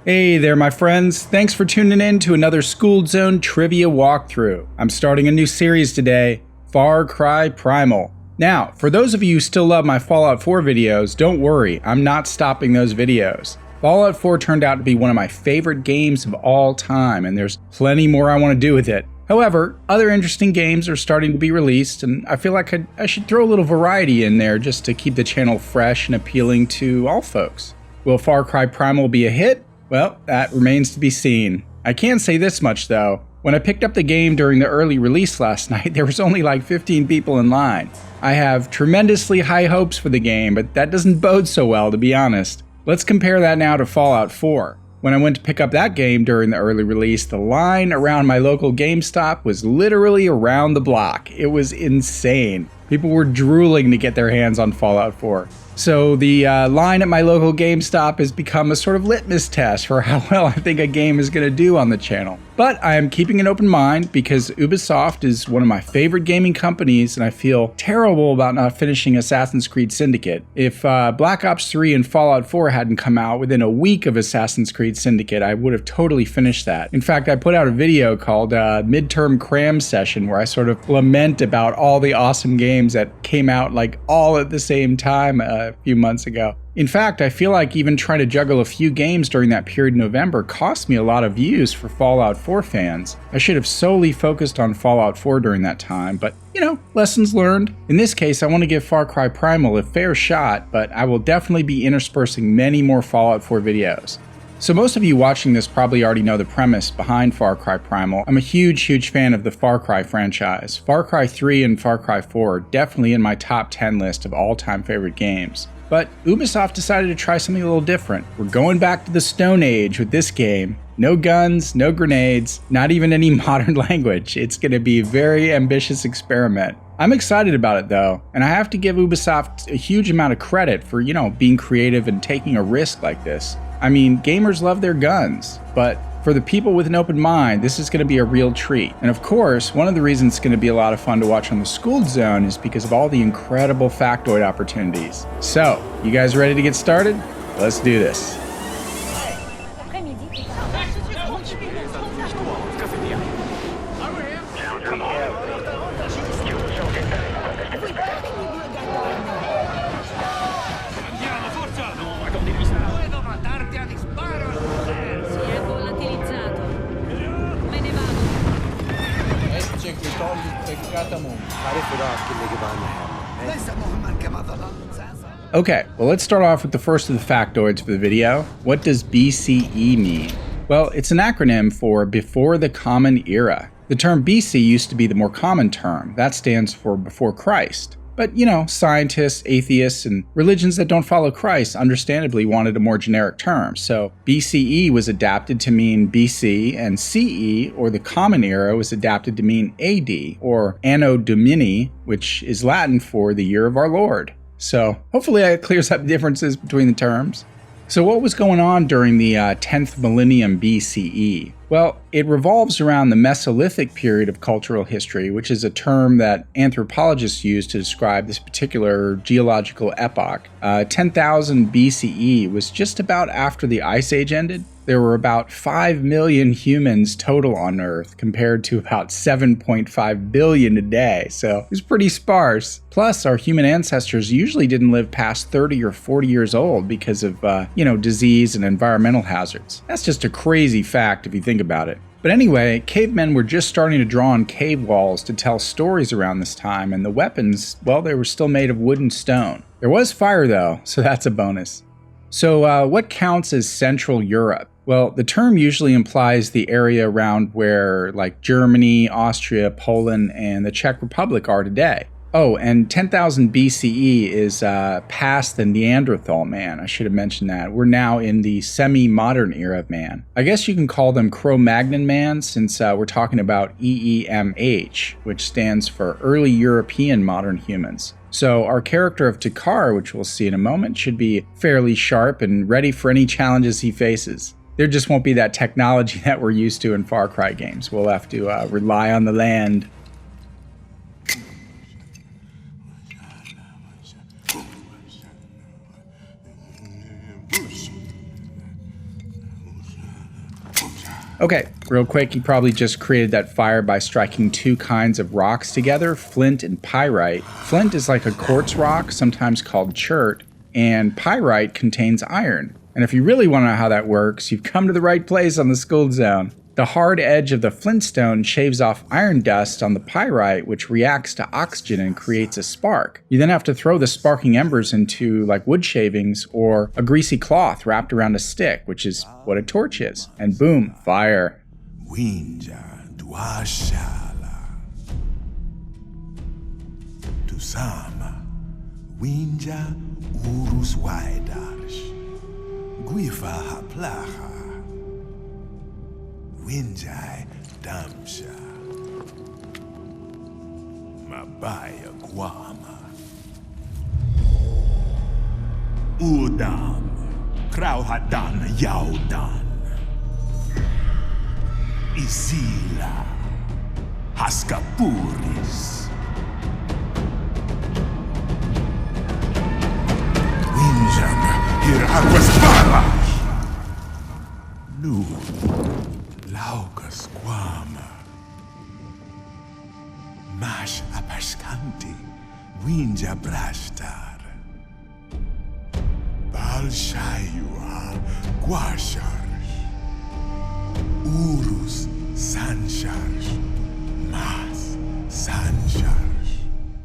Hey there, my friends. Thanks for tuning in to another Skooled Zone trivia walkthrough. I'm starting a new series today, Cry Primal. Now, for those of you who still love my Fallout 4 videos, don't worry, I'm not stopping those videos. Fallout 4 turned out to be one of my favorite games of all time, and there's plenty more I want to do with it. However, other interesting games are starting to be released, and I feel like I should throw a little variety in there just to keep the channel fresh and appealing to all folks. Will Far Cry Primal be a hit? Well, that remains to be seen. I can say this much though, when I picked up the game during the early release last night, there was only like 15 people in line. I have tremendously high hopes for the game, but that doesn't bode so well, to be honest. Let's compare that now to Fallout 4. When I went to pick up that game during the early release, the line around my local GameStop was literally around the block. It was insane. People were drooling to get their hands on Fallout 4. So the line at my local GameStop has become a sort of litmus test for how well I think a game is going to do on the channel. But I am keeping an open mind because Ubisoft is one of my favorite gaming companies, and I feel terrible about not finishing Assassin's Creed Syndicate. If Black Ops 3 and Fallout 4 hadn't come out within a week of Assassin's Creed Syndicate, I would have totally finished that. In fact, I put out a video called Midterm Cram Session where I sort of lament about all the awesome games that came out like all at the same time a few months ago. In fact, I feel like even trying to juggle a few games during that period in November cost me a lot of views for Fallout 4 fans. I should have solely focused on Fallout 4 during that time, but lessons learned. In this case, I want to give Far Cry Primal a fair shot, but I will definitely be interspersing many more Fallout 4 videos. So most of you watching this probably already know the premise behind Far Cry Primal. I'm a huge fan of the Far Cry franchise. Far Cry 3 and Far Cry 4 are definitely in my top 10 list of all-time favorite games. But Ubisoft decided to try something a little different. We're going back to the Stone Age with this game. No guns, no grenades, not even any modern language. It's going to be a very ambitious experiment. I'm excited about it though, and I have to give Ubisoft a huge amount of credit for, being creative and taking a risk like this. I mean, gamers love their guns, but for the people with an open mind, this is going to be a real treat. And of course, one of the reasons it's going to be a lot of fun to watch on the Skooled Zone is because of all the incredible factoid opportunities. So, you guys ready to get started? Let's do this. Okay, well let's start off with the first of the factoids for the video. What does BCE mean? Well, it's an acronym for Before the Common Era. The term BC used to be the more common term. That stands for Before Christ. But, scientists, atheists, and religions that don't follow Christ understandably wanted a more generic term. So BCE was adapted to mean BC, and CE, or the Common Era, was adapted to mean AD, or Anno Domini, which is Latin for the Year of Our Lord. So hopefully that clears up differences between the terms. So what was going on during the 10th millennium BCE? Well, it revolves around the Mesolithic period of cultural history, which is a term that anthropologists use to describe this particular geological epoch. 10,000 BCE was just about after the Ice Age ended. There were about 5 million humans total on Earth compared to about 7.5 billion today, so it was pretty sparse. Plus, our human ancestors usually didn't live past 30 or 40 years old because of, disease and environmental hazards. That's just a crazy fact if you think about it. But anyway, cavemen were just starting to draw on cave walls to tell stories around this time, and the weapons, well, they were still made of wood and stone. There was fire though, so that's a bonus. So what counts as Central Europe? Well, the term usually implies the area around where like Germany, Austria, Poland, and the Czech Republic are today. Oh, and 10,000 BCE is past the Neanderthal man. I should have mentioned that. We're now in the semi-modern era of man. I guess you can call them Cro-Magnon man since we're talking about EEMH, which stands for Early European Modern Humans. So our character of Takkar, which we'll see in a moment, should be fairly sharp and ready for any challenges he faces. There just won't be that technology that we're used to in Far Cry games. We'll have to rely on the land. Okay, real quick, you probably just created that fire by striking two kinds of rocks together, flint and pyrite. Flint is like a quartz rock, sometimes called chert, and pyrite contains iron. And if you really want to know how that works, you've come to the right place on the Skooled Zone. The hard edge of the flintstone shaves off iron dust on the pyrite, which reacts to oxygen and creates a spark. You then have to throw the sparking embers into like wood shavings or a greasy cloth wrapped around a stick, which is what a torch is. And boom, fire. Winja duashala Tusama Winja urus waidarsh Guifa haplacha Winjai damsha Mabaya guama Udam Krauhadan Yaudan Isila Haskapuris Winjam Hiraguaspala Nu Laukas Guama Mash Apaskanti Winja Brashtar Balshayua Guasharsh Urus Sansharsh Mas Sansharsh.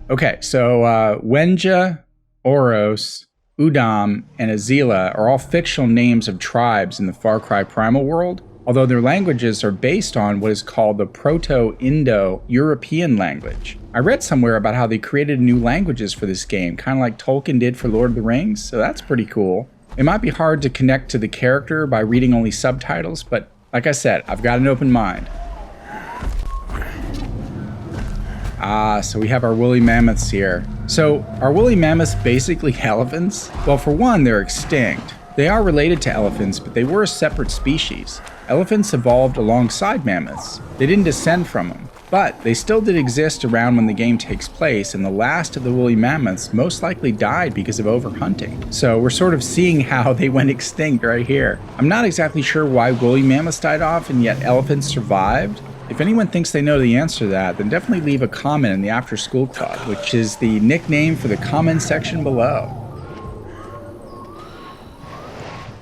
Okay, so Wenja, Oros, Udam, and Azila are all fictional names of tribes in the Far Cry Primal world, although their languages are based on what is called the Proto-Indo-European language. I read somewhere about how they created new languages for this game, kind of like Tolkien did for Lord of the Rings, so that's pretty cool. It might be hard to connect to the character by reading only subtitles, but like I said, I've got an open mind. So we have our woolly mammoths here. So, are woolly mammoths basically elephants? Well, for one, they're extinct. They are related to elephants, but they were a separate species. Elephants evolved alongside mammoths. They didn't descend from them, but they still did exist around when the game takes place, and the last of the woolly mammoths most likely died because of overhunting. So we're sort of seeing how they went extinct right here. I'm not exactly sure why woolly mammoths died off and yet elephants survived. If anyone thinks they know the answer to that, then definitely leave a comment in the After Skooled Club, which is the nickname for the comment section below.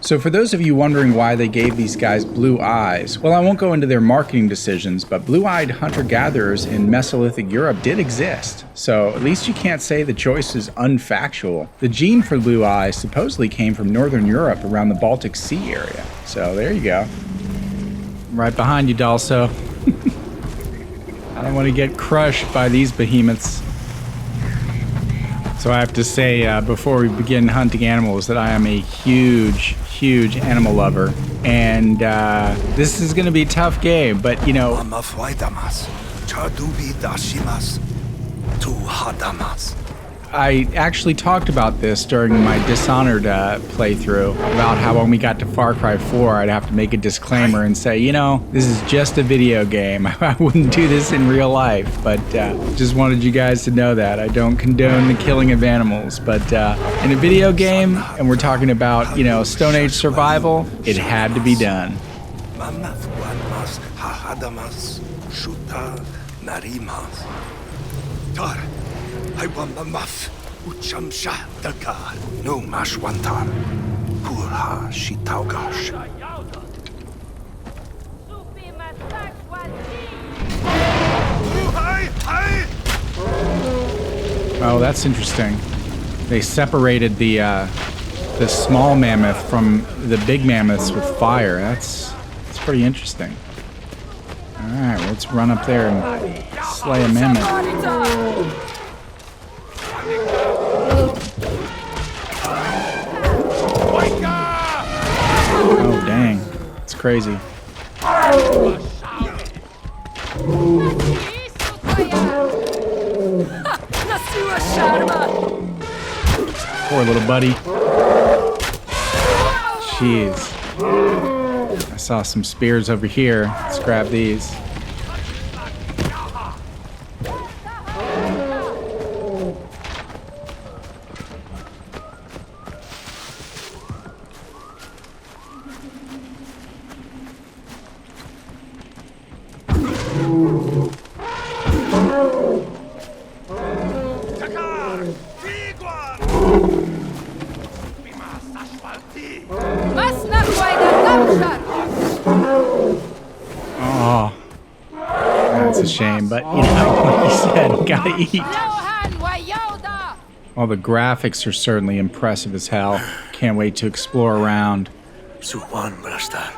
So for those of you wondering why they gave these guys blue eyes, well, I won't go into their marketing decisions, but blue-eyed hunter-gatherers in Mesolithic Europe did exist. So at least you can't say the choice is unfactual. The gene for blue eyes supposedly came from Northern Europe around the Baltic Sea area. So there you go. Right behind you, Dalso. I don't want to get crushed by these behemoths. So I have to say, before we begin hunting animals, that I am a huge animal lover. And this is going to be a tough game, but you know... I actually talked about this during my Dishonored playthrough, about how when we got to Far Cry 4, I'd have to make a disclaimer and say, you know, this is just a video game. I wouldn't do this in real life, but just wanted you guys to know that. I don't condone the killing of animals, but in a video game, and we're talking about, you know, Stone Age survival, it had to be done. I want Mammoth, Uchamsha Takkar, no Mashwantar, Purha Shitaugash. Oh, that's interesting. They separated the small mammoth from the big mammoths with fire. That's pretty interesting. All right, well, let's run up there and slay a mammoth. Oh, dang. It's crazy. Poor little buddy. Jeez. I saw some spears over here. Let's grab these. but you know, like you said, gotta eat. Well, the graphics are certainly impressive as hell. Can't wait to explore around. Suwan, Brasta.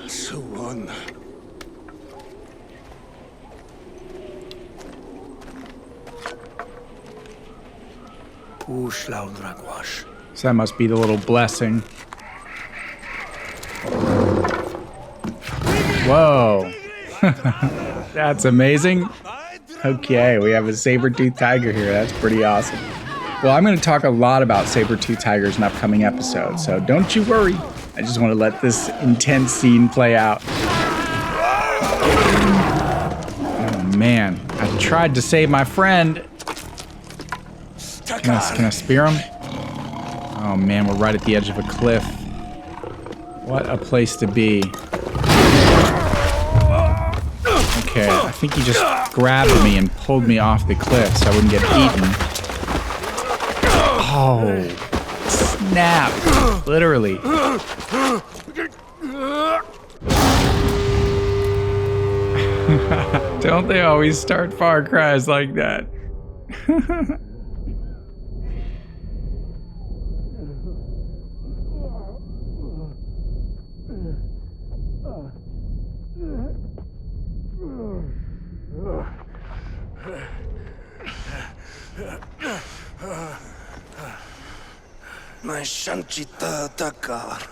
Suwan. So that must be the little blessing. Whoa. That's amazing. Okay, we have a saber-toothed tiger here. That's pretty awesome. Well, I'm going to talk a lot about saber-toothed tigers in upcoming episodes, so don't you worry. I just want to let this intense scene play out. Oh, man. I tried to save my friend. Can I spear him? Oh, man, we're right at the edge of a cliff. What a place to be. Okay, I think he just grabbed me and pulled me off the cliff so I wouldn't get eaten. Oh, snap. Literally. Don't they always start Far Cries like that? My Shanchita Takkar.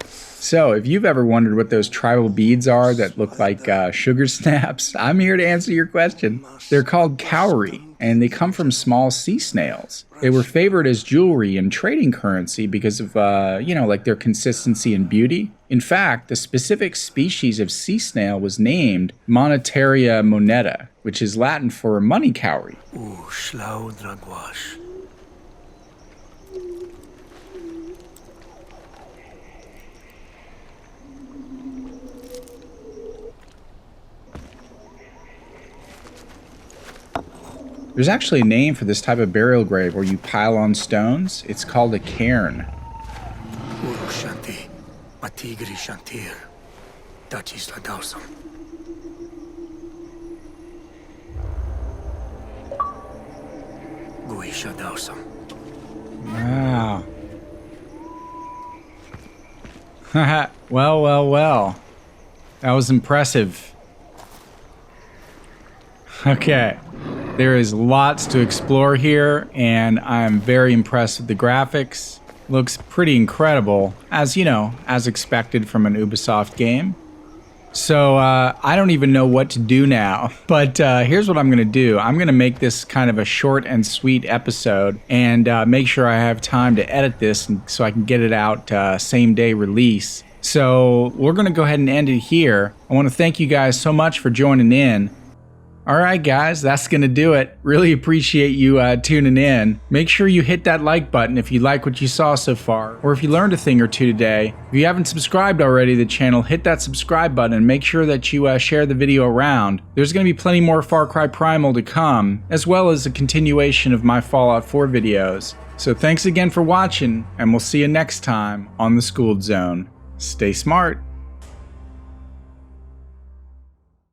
So, if you've ever wondered what those tribal beads are that look like sugar snaps, I'm here to answer your question. They're called cowry, and they come from small sea snails. They were favored as jewelry and trading currency because of, like their consistency and beauty. In fact, the specific species of sea snail was named Monetaria moneta, which is Latin for money cowry. There's actually a name for this type of burial grave where you pile on stones. It's called a cairn. Wow. Well. That was impressive. Okay. There is lots to explore here, and I'm very impressed with the graphics. Looks pretty incredible, as you know, as expected from an Ubisoft game. So I don't even know what to do now, but here's what I'm going to do. I'm going to make this kind of a short and sweet episode and make sure I have time to edit this so I can get it out same day release. So we're going to go ahead and end it here. I want to thank you guys so much for joining in. Alright guys, that's gonna do it. Really appreciate you tuning in. Make sure you hit that like button if you like what you saw so far, or if you learned a thing or two today. If you haven't subscribed already to the channel, hit that subscribe button and make sure that you share the video around. There's gonna be plenty more Far Cry Primal to come, as well as a continuation of my Fallout 4 videos. So thanks again for watching, and we'll see you next time on the Skooled Zone. Stay smart.